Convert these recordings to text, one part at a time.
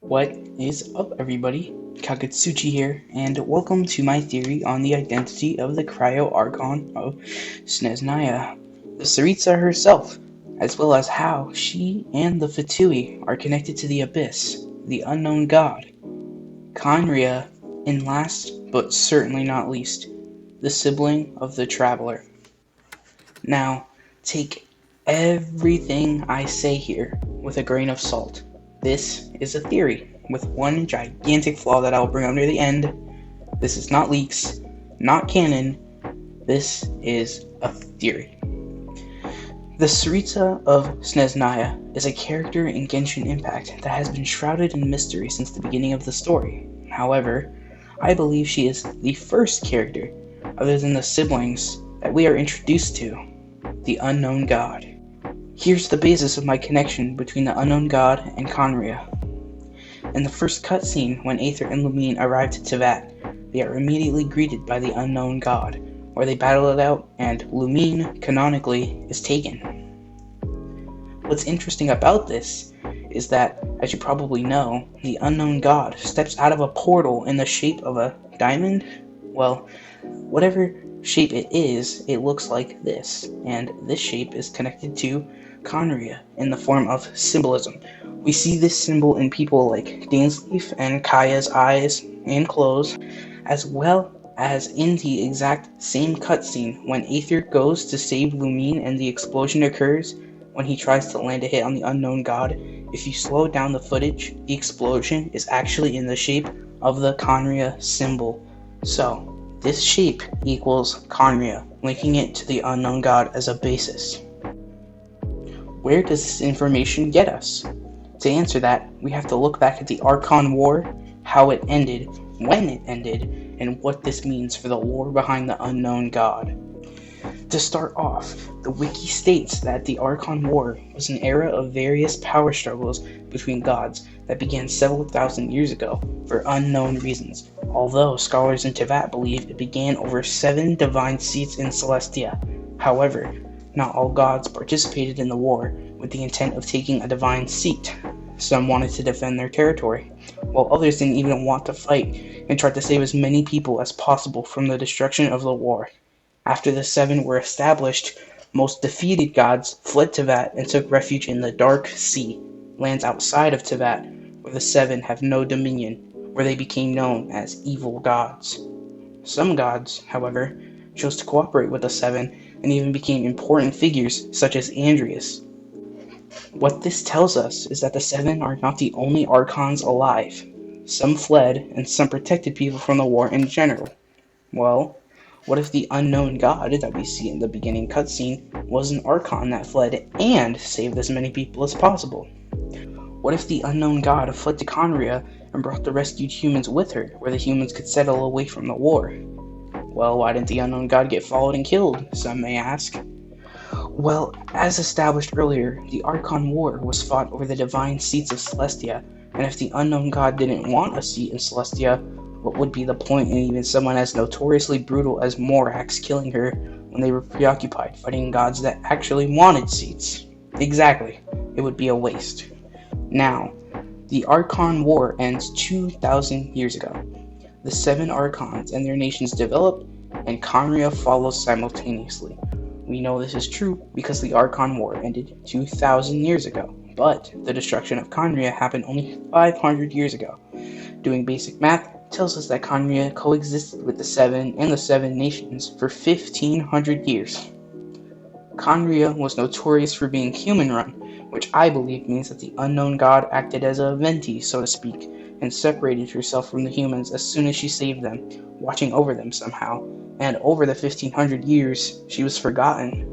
What is up, everybody? Kagutsuchi here, and welcome to my theory on the identity of the cryo archon of Scheznaya, the Tsaritsa herself, as well as how she and the Fatui are connected to the Abyss, the unknown god, Khaenri'ah, and last, but certainly not least, the sibling of the Traveler. Now, take everything I say here with a grain of salt. This is a theory, with one gigantic flaw that I'll bring up near the end. This is not leaks, not canon. This is a theory. The Tsaritsa of Scheznaya is a character in Genshin Impact that has been shrouded in mystery since the beginning of the story. However, I believe she is the first character, other than the siblings, that we are introduced to, the unknown god. Here's the basis of my connection between the unknown god and Khaenri'ah. In the first cutscene, when Aether and Lumine arrive to Teyvat, they are immediately greeted by the unknown god, where they battle it out, and Lumine, canonically, is taken. What's interesting about this is that, as you probably know, the unknown god steps out of a portal in the shape of a diamond. Well, whatever shape it is, it looks like this, and this shape is connected to Khaenri'ah in the form of symbolism. We see this symbol in people like Dainsleif and Kaya's eyes and clothes, as well as in the exact same cutscene when Aether goes to save Lumine and the explosion occurs when he tries to land a hit on the unknown god. If you slow down the footage, the explosion is actually in the shape of the Khaenri'ah symbol. So, this shape equals Khaenri'ah, linking it to the unknown god as a basis. Where does this information get us? To answer that, we have to look back at the Archon War, how it ended, when it ended, and what this means for the lore behind the unknown god. To start off, the wiki states that the Archon War was an era of various power struggles between gods that began several thousand years ago for unknown reasons, although scholars in Teyvat believe it began over 7 divine seats in Celestia. However, not all gods participated in the war with the intent of taking a divine seat. Some wanted to defend their territory, while others didn't even want to fight and tried to save as many people as possible from the destruction of the war. After the 7 were established, most defeated gods fled Teyvat and took refuge in the Dark Sea, lands outside of Teyvat, where the 7 have no dominion, where they became known as evil gods. Some gods, however, chose to cooperate with the 7 and even became important figures such as Andreas. What this tells us is that the 7 are not the only archons alive. Some fled, and some protected people from the war in general. Well, what if the unknown god that we see in the beginning cutscene was an archon that fled and saved as many people as possible? What if the unknown god fled to Khaenri'ah and brought the rescued humans with her, where the humans could settle away from the war? Well, why didn't the unknown god get followed and killed, some may ask. Well, as established earlier, the Archon War was fought over the divine seats of Celestia, and if the unknown god didn't want a seat in Celestia, what would be the point in even someone as notoriously brutal as Morax killing her when they were preoccupied fighting gods that actually wanted seats? Exactly, it would be a waste. Now, the Archon War ends 2,000 years ago. The 7 archons and their nations develop, and Khaenri'ah follows simultaneously. We know this is true because the Archon War ended 2,000 years ago, but the destruction of Khaenri'ah happened only 500 years ago. Doing basic math tells us that Khaenri'ah coexisted with the 7 and the 7 nations for 1,500 years. Khaenri'ah was notorious for being human-run, which I believe means that the unknown god acted as a venti, so to speak, and separated herself from the humans as soon as she saved them, watching over them somehow, and over the 1,500 years, she was forgotten.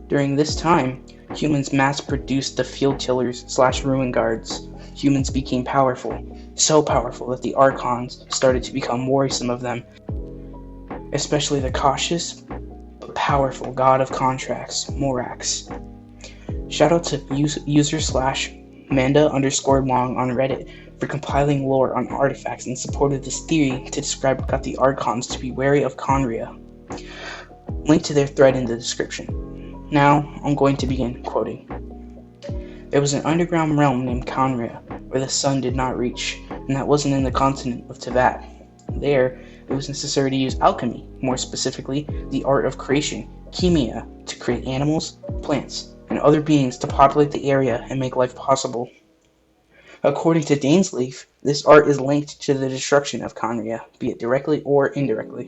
During this time, humans mass-produced the field tillers/ruin guards. Humans became powerful, so powerful that the archons started to become worrisome of them, especially the cautious but powerful god of contracts, Morax. Shoutout to user/Manda_Long on Reddit for compiling lore on artifacts in support of this theory to describe what got the archons to be wary of Khaenri'ah. Link to their thread in the description. Now, I'm going to begin quoting. There was an underground realm named Khaenri'ah, where the sun did not reach, and that wasn't in the continent of Teyvat. There, it was necessary to use alchemy, more specifically, the art of creation, chemia, to create animals, plants, and other beings to populate the area and make life possible. According to Dainsleif, this art is linked to the destruction of Khaenri'ah, be it directly or indirectly.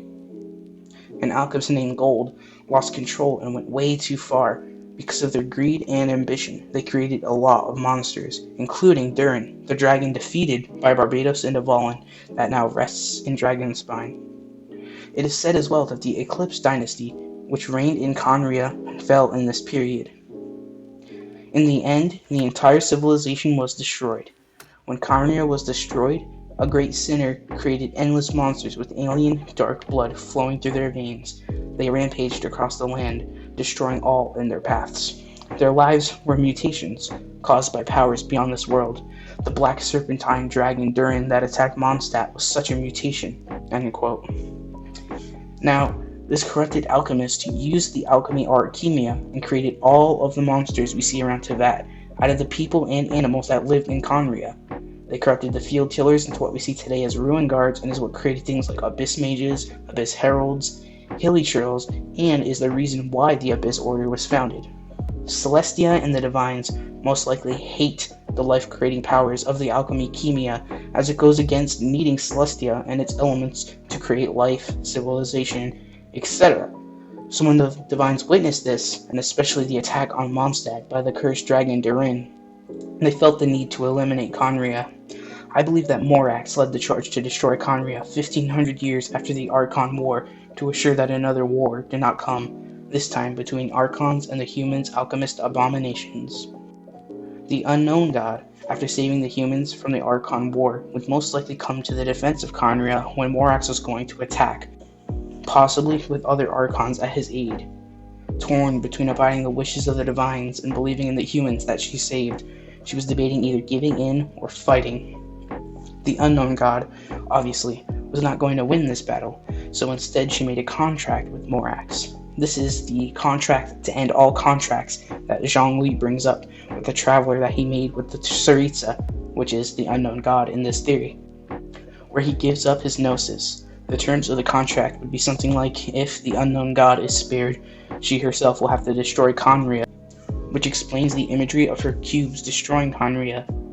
An alchemist named Gold lost control and went way too far. Because of their greed and ambition, they created a lot of monsters, including Durin, the dragon defeated by Barbatos and Avalon that now rests in Dragonspine. It is said as well that the Eclipse dynasty, which reigned in Khaenri'ah, fell in this period. In the end, the entire civilization was destroyed. When Khaenri'ah was destroyed, a great sinner created endless monsters with alien, dark blood flowing through their veins. They rampaged across the land, destroying all in their paths. Their lives were mutations, caused by powers beyond this world. The black serpentine dragon Durin that attacked Mondstadt was such a mutation. End quote. Now, this corrupted alchemist used the alchemy art chemia and created all of the monsters we see around Teyvat, out of the people and animals that lived in Khaenri'ah. They corrupted the field tillers into what we see today as ruin guards, and is what created things like abyss mages, abyss heralds, hilly trails, and is the reason why the Abyss Order was founded. Celestia and the Divines most likely hate the life-creating powers of the alchemy chemia, as it goes against needing Celestia and its elements to create life, civilization, etc. So when the Divines witnessed this, and especially the attack on Mondstadt by the cursed dragon Durin, they felt the need to eliminate Khaenri'ah. I believe that Morax led the charge to destroy Khaenri'ah 1500 years after the Archon War to assure that another war did not come, this time between Archons and the humans' alchemist abominations. The unknown god, after saving the humans from the Archon War, would most likely come to the defense of Khaenri'ah when Morax was going to attack, possibly with other Archons at his aid. Torn between abiding the wishes of the Divines and believing in the humans that she saved, she was debating either giving in or fighting. The unknown god, obviously, was not going to win this battle, so instead she made a contract with Morax. This is the contract to end all contracts that Zhongli brings up with the traveler that he made with the Tsaritsa, which is the unknown god in this theory, where he gives up his gnosis. The terms of the contract would be something like, if the unknown god is spared, she herself will have to destroy Khaenri'ah, which explains the imagery of her cubes destroying Khaenri'ah.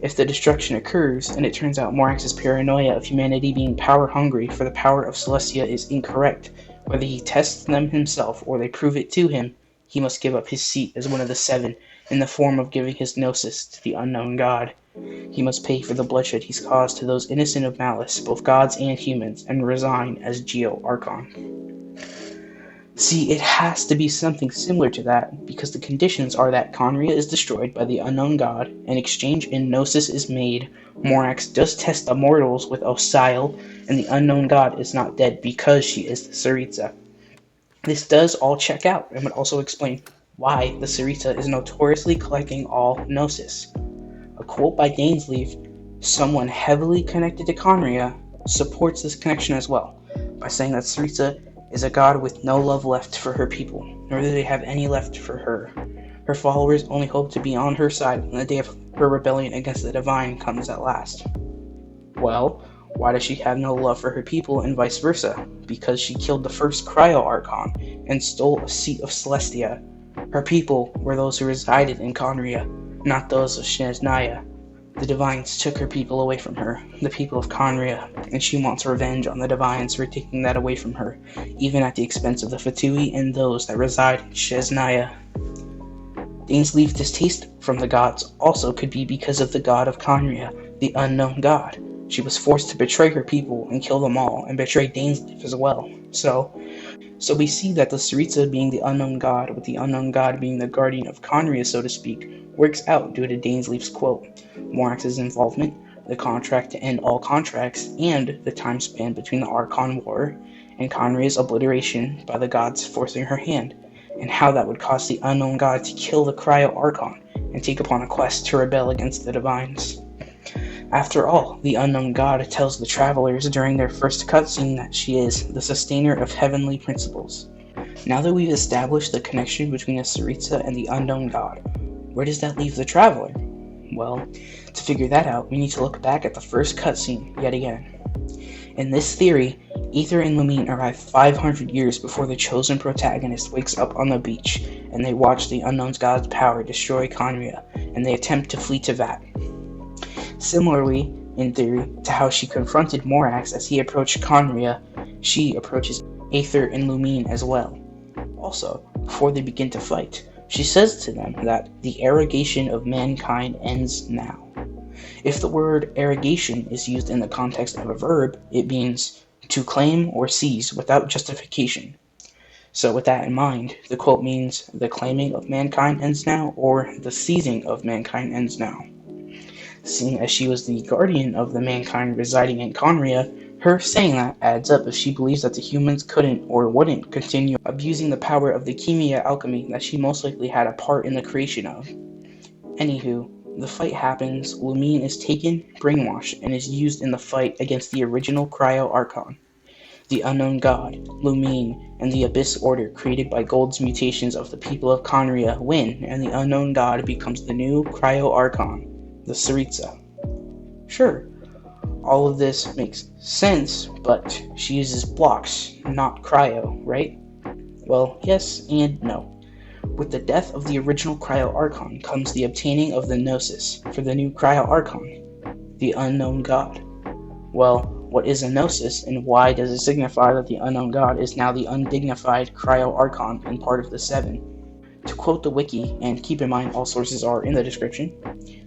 If the destruction occurs, and it turns out Morax's paranoia of humanity being power-hungry for the power of Celestia is incorrect, whether he tests them himself or they prove it to him, he must give up his seat as one of the seven in the form of giving his gnosis to the unknown god. He must pay for the bloodshed he's caused to those innocent of malice, both gods and humans, and resign as Geo-Archon. See, it has to be something similar to that, because the conditions are that Khaenri'ah is destroyed by the unknown god, an exchange in gnosis is made, Morax does test the mortals with Osile, and the unknown god is not dead because she is the Tsaritsa. This does all check out, and would also explain why the Tsaritsa is notoriously collecting all gnosis. A quote by Dainsleif, someone heavily connected to Khaenri'ah, supports this connection as well, by saying that Tsaritsa is a god with no love left for her people, nor do they have any left for her. Her followers only hope to be on her side when the day of her rebellion against the divine comes at last. Well, why does she have no love for her people and vice versa? Because she killed the first cryo archon and stole a seat of Celestia. Her people were those who resided in Khaenri'ah, not those of Scheznaya. The Divines took her people away from her, the people of Khaenri'ah, and she wants revenge on the Divines for taking that away from her, even at the expense of the Fatui and those that reside in Scheznaya. Dainsleif's distaste from the gods also could be because of the god of Khaenri'ah, the unknown god. She was forced to betray her people and kill them all, and betray Dainsleif as well. So we see that the Tsaritsa being the unknown god, with the unknown god being the guardian of Khaenri'ah, so to speak, works out due to Dainsleif's quote, Morax's involvement, the contract to end all contracts, and the time span between the Archon War and Khaenri'ah's obliteration by the gods forcing her hand, and how that would cause the unknown god to kill the cryo Archon and take upon a quest to rebel against the Divines. After all, the unknown god tells the travelers during their first cutscene that she is the sustainer of heavenly principles. Now that we've established the connection between the Tsaritsa and the unknown god, where does that leave the Traveler? Well, to figure that out, we need to look back at the first cutscene yet again. In this theory, Aether and Lumine arrive 500 years before the chosen protagonist wakes up on the beach, and they watch the unknown god's power destroy Khaenri'ah, and they attempt to flee to Vat. Similarly, in theory, to how she confronted Morax as he approached Khaenri'ah, she approaches Aether and Lumine as well. Also, before they begin to fight, she says to them that the arrogation of mankind ends now. If the word arrogation is used in the context of a verb, it means to claim or seize without justification. So with that in mind, the quote means the claiming of mankind ends now, or the seizing of mankind ends now. Seeing as she was the guardian of the mankind residing in Khaenri'ah, her saying that adds up if she believes that the humans couldn't or wouldn't continue abusing the power of the Khemia alchemy that she most likely had a part in the creation of. Anywho, the fight happens, Lumine is taken, brainwashed, and is used in the fight against the original cryo archon. The unknown god, Lumine, and the Abyss Order created by Gold's mutations of the people of Khaenri'ah win, and the unknown god becomes the new cryo archon, the Tsaritsa. Sure, all of this makes sense, but she uses blocks, not cryo, right? Well, yes and no. With the death of the original cryo archon comes the obtaining of the gnosis for the new cryo archon, the unknown god. Well, what is a gnosis, and why does it signify that the unknown god is now the undignified cryo archon and part of the Seven? To quote the wiki, and keep in mind all sources are in the description,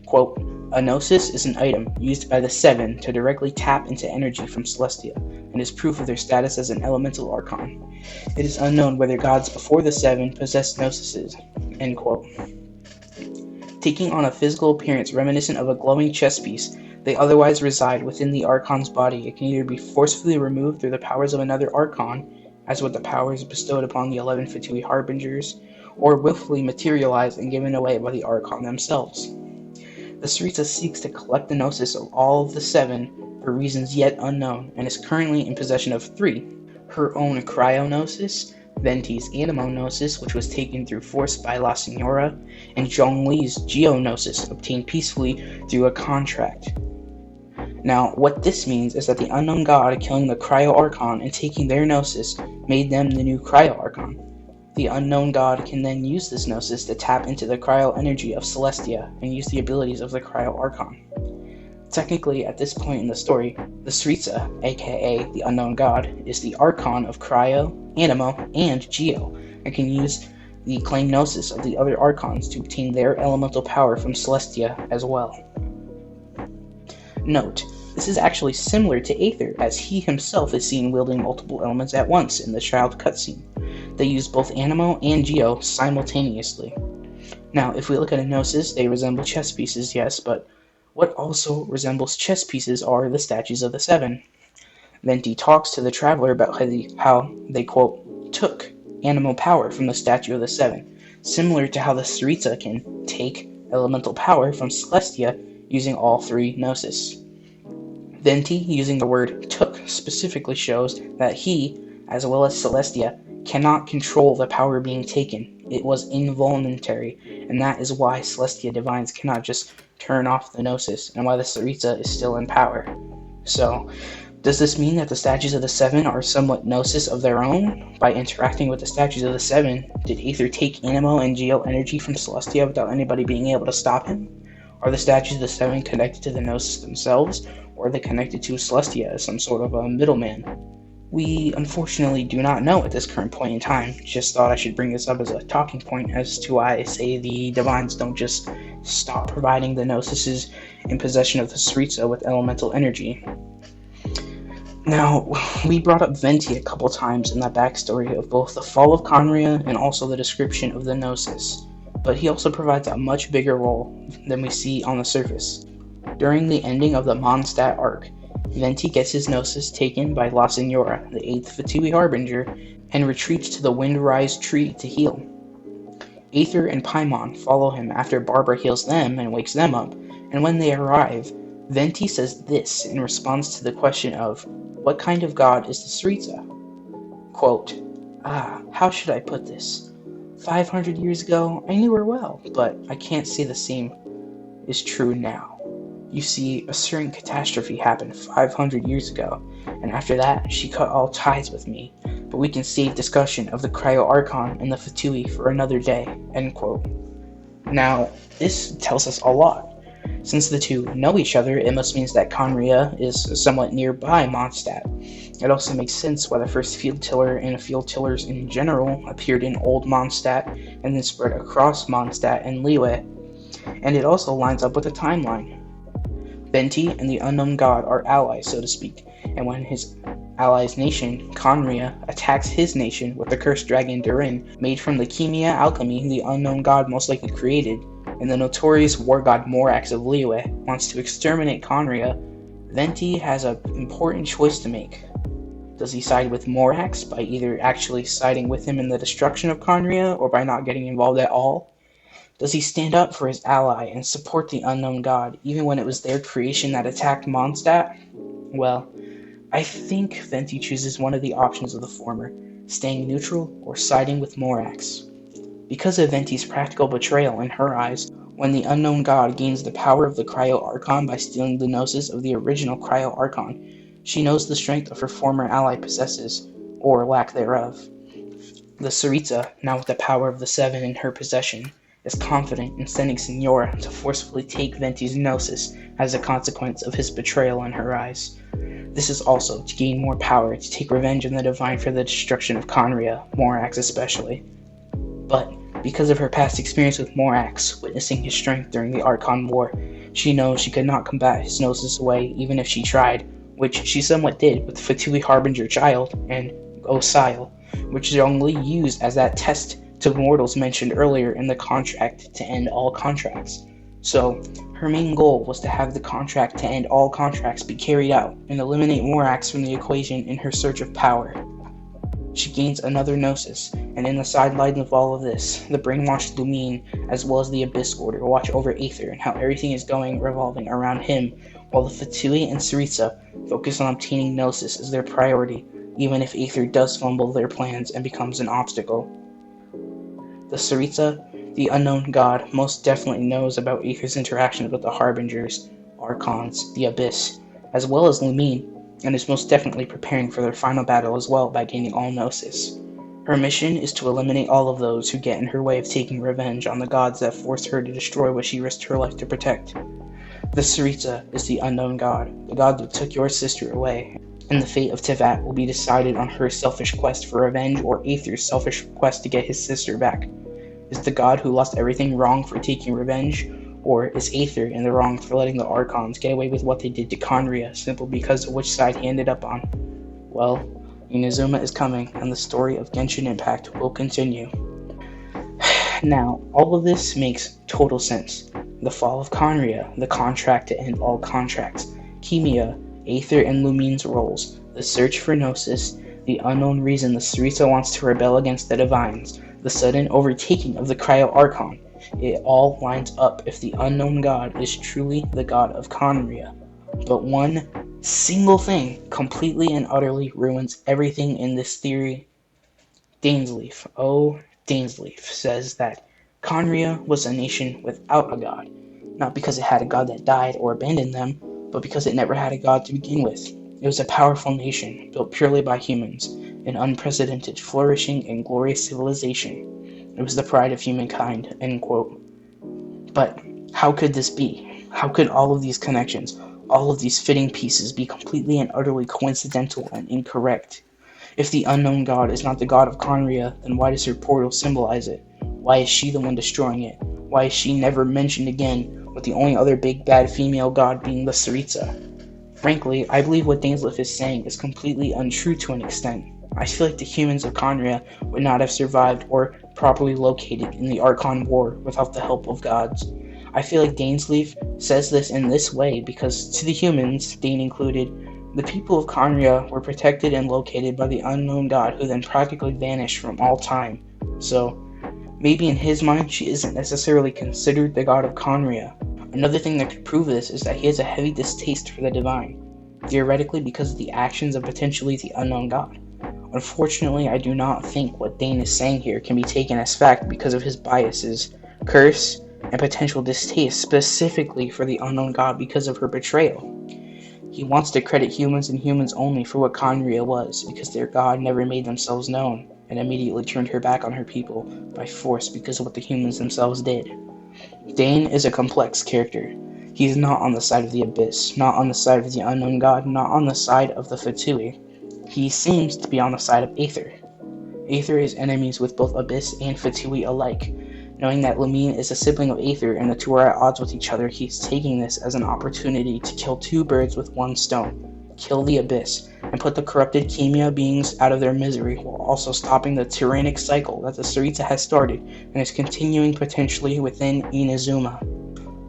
quote, a gnosis is an item used by the Seven to directly tap into energy from Celestia, and is proof of their status as an elemental archon. It is unknown whether gods before the Seven possessed gnosises, end quote. Taking on a physical appearance reminiscent of a glowing chess piece, they otherwise reside within the archon's body. It can either be forcefully removed through the powers of another archon, as with the powers bestowed upon the 11 Fatui Harbingers, or willfully materialized and given away by the archon themselves. The Tsaritsa seeks to collect the gnosis of all of the Seven for reasons yet unknown, and is currently in possession of 3. Her own cryognosis, Venti's animo-gnosis, which was taken through force by La Signora, and Zhongli's geognosis, obtained peacefully through a contract. Now, what this means is that the unknown god killing the cryo archon and taking their gnosis made them the new cryo archon. The unknown god can then use this gnosis to tap into the cryo energy of Celestia and use the abilities of the cryo archon. Technically, at this point in the story, the Tsaritsa, aka the unknown god, is the archon of cryo, animo, and geo, and can use the claimed gnosis of the other archons to obtain their elemental power from Celestia as well. Note, this is actually similar to Aether, as he himself is seen wielding multiple elements at once in the child cutscene. They use both animo and geo simultaneously. Now, if we look at a gnosis, they resemble chess pieces, yes, but what also resembles chess pieces are the statues of the Seven. Venti talks to the Traveler about how they, quote, took animo power from the statue of the Seven, similar to how the Tsaritsa can take elemental power from Celestia using all 3 gnosis. Venti, using the word took, specifically shows that he, as well as Celestia, cannot control the power being taken. It was involuntary, and that is why Celestia Divines cannot just turn off the gnosis, and why the Tsaritsa is still in power. So, does this mean that the statues of the Seven are somewhat gnosis of their own? By interacting with the statues of the Seven, did Aether take animo and geo energy from Celestia without anybody being able to stop him? Are the statues of the Seven connected to the gnosis themselves, or are they connected to Celestia as some sort of a middleman? We unfortunately do not know at this current point in time. Just thought I should bring this up as a talking point as to why I say the Divines don't just stop providing the Gnosises in possession of the Tsaritsa with elemental energy. Now, we brought up Venti a couple times in that backstory of both the fall of Khaenri'ah and also the description of the Gnosis, but he also provides a much bigger role than we see on the surface. During the ending of the Mondstadt arc, Venti gets his gnosis taken by La Signora, the 8th Fatui Harbinger, and retreats to the Windrise tree to heal. Aether and Paimon follow him after Barbara heals them and wakes them up, and when they arrive, Venti says this in response to the question of, what kind of god is the Tsaritsa? Quote, how should I put this? 500 years ago, I knew her well, but I can't say the same is true now. You see, a certain catastrophe happened 500 years ago, and after that, she cut all ties with me. But we can save discussion of the cryo archon and the Fatui for another day. End quote. Now, this tells us a lot. Since the two know each other, it must mean that Khaenri'ah is somewhat nearby Mondstadt. It also makes sense why the first field tiller and field tillers in general appeared in Old Mondstadt and then spread across Mondstadt and Liyue. And it also lines up with the timeline. Venti and the Unknown God are allies, so to speak, and when his ally's nation, Khaenri'ah, attacks his nation with the cursed dragon Durin, made from the Chemia alchemy the Unknown God most likely created, and the notorious war god Morax of Liyue wants to exterminate Khaenri'ah, Venti has an important choice to make. Does he side with Morax by either actually siding with him in the destruction of Khaenri'ah or by not getting involved at all? Does he stand up for his ally and support the Unknown God even when it was their creation that attacked Mondstadt? Well, I think Venti chooses one of the options of the former, staying neutral or siding with Morax. Because of Venti's practical betrayal in her eyes, when the Unknown God gains the power of the Cryo Archon by stealing the gnosis of the original Cryo Archon, she knows the strength of her former ally possesses, or lack thereof. The Tsaritsa, now with the power of the Seven in her possession, is confident in sending Signora to forcefully take Venti's gnosis as a consequence of his betrayal in her eyes. This is also to gain more power to take revenge on the Divine for the destruction of Khaenri'ah, Morax especially. But because of her past experience with Morax, witnessing his strength during the Archon War, she knows she could not combat his gnosis away even if she tried, which she somewhat did with Fatui Harbinger Child and Osile, which Zhongli used as that test to mortals mentioned earlier in the contract to end all contracts. So, her main goal was to have the contract to end all contracts be carried out and eliminate Morax from the equation in her search of power. She gains another gnosis, and in the sidelines of all of this, the brainwashed Lumine, as well as the Abyss Order, watch over Aether and how everything is going revolving around him, while the Fatui and Tsaritsa focus on obtaining gnosis as their priority, even if Aether does fumble their plans and becomes an obstacle. The Tsaritsa, the Unknown God, most definitely knows about Aether's interactions with the Harbingers, Archons, the Abyss, as well as Lumine, and is most definitely preparing for their final battle as well by gaining all gnosis. Her mission is to eliminate all of those who get in her way of taking revenge on the gods that forced her to destroy what she risked her life to protect. The Tsaritsa is the Unknown God, the god that took your sister away, and the fate of Tevat will be decided on her selfish quest for revenge or Aether's selfish quest to get his sister back. Is the god who lost everything wrong for taking revenge, or is Aether in the wrong for letting the Archons get away with what they did to Khaenri'ah simply because of which side he ended up on? Well, Inazuma is coming, and the story of Genshin Impact will continue. Now, all of this makes total sense. The fall of Khaenri'ah, the contract to end all contracts, Chemia, Aether and Lumine's roles, the search for Gnosis, the unknown reason the Tsaritsa wants to rebel against the Divines, the sudden overtaking of the Cryo Archon. It all lines up if the Unknown God is truly the god of Khaenri'ah. But one single thing completely and utterly ruins everything in this theory. Dainsleif, Dainsleif, says that Khaenri'ah was a nation without a god, not because it had a god that died or abandoned them, but because it never had a god to begin with. It was a powerful nation, built purely by humans, an unprecedented, flourishing, and glorious civilization. It was the pride of humankind, end quote. But how could this be? How could all of these connections, all of these fitting pieces be completely and utterly coincidental and incorrect? If the Unknown God is not the god of Khaenri'ah, then why does her portal symbolize it? Why is she the one destroying it? Why is she never mentioned again, with the only other big bad female god being the Tsaritsa? Frankly, I believe what Dainsleif is saying is completely untrue to an extent. I feel like the humans of Khaenri'ah would not have survived or properly located in the Archon War without the help of gods. I feel like Dainsleif says this in this way because to the humans, Dane included, the people of Khaenri'ah were protected and located by the Unknown God who then practically vanished from all time. So, maybe in his mind she isn't necessarily considered the god of Khaenri'ah. Another thing that could prove this is that he has a heavy distaste for the divine, theoretically because of the actions of potentially the Unknown God. Unfortunately, I do not think what Dane is saying here can be taken as fact because of his biases, curse, and potential distaste specifically for the unknown god because of her betrayal. He wants to credit humans and humans only for what Khaenri'ah was, because their god never made themselves known, and immediately turned her back on her people by force because of what the humans themselves did. Dane is a complex character. He is not on the side of the Abyss, not on the side of the unknown god, not on the side of the Fatui. He seems to be on the side of Aether. Aether is enemies with both Abyss and Fatui alike. Knowing that Lamine is a sibling of Aether and the two are at odds with each other, he's taking this as an opportunity to kill two birds with one stone. Kill the Abyss, and put the corrupted Khaenri'ah beings out of their misery, while also stopping the tyrannic cycle that the Tsaritsa has started and is continuing potentially within Inazuma.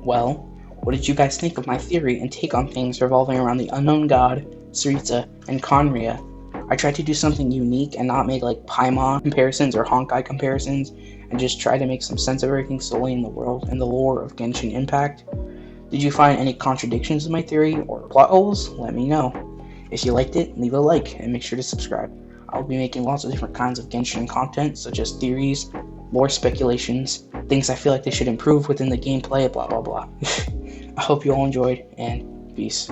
Well, what did you guys think of my theory and take on things revolving around the unknown god, Tsaritsa, and Khaenri'ah? I tried to do something unique and not make like Paimon comparisons or Honkai comparisons, and just try to make some sense of everything solely in the world and the lore of Genshin Impact. Did you find any contradictions in my theory or plot holes? Let me know. If you liked it, leave a like and make sure to subscribe. I'll be making lots of different kinds of Genshin content, such as theories, lore speculations, things I feel like they should improve within the gameplay, blah blah blah. I hope you all enjoyed, and peace.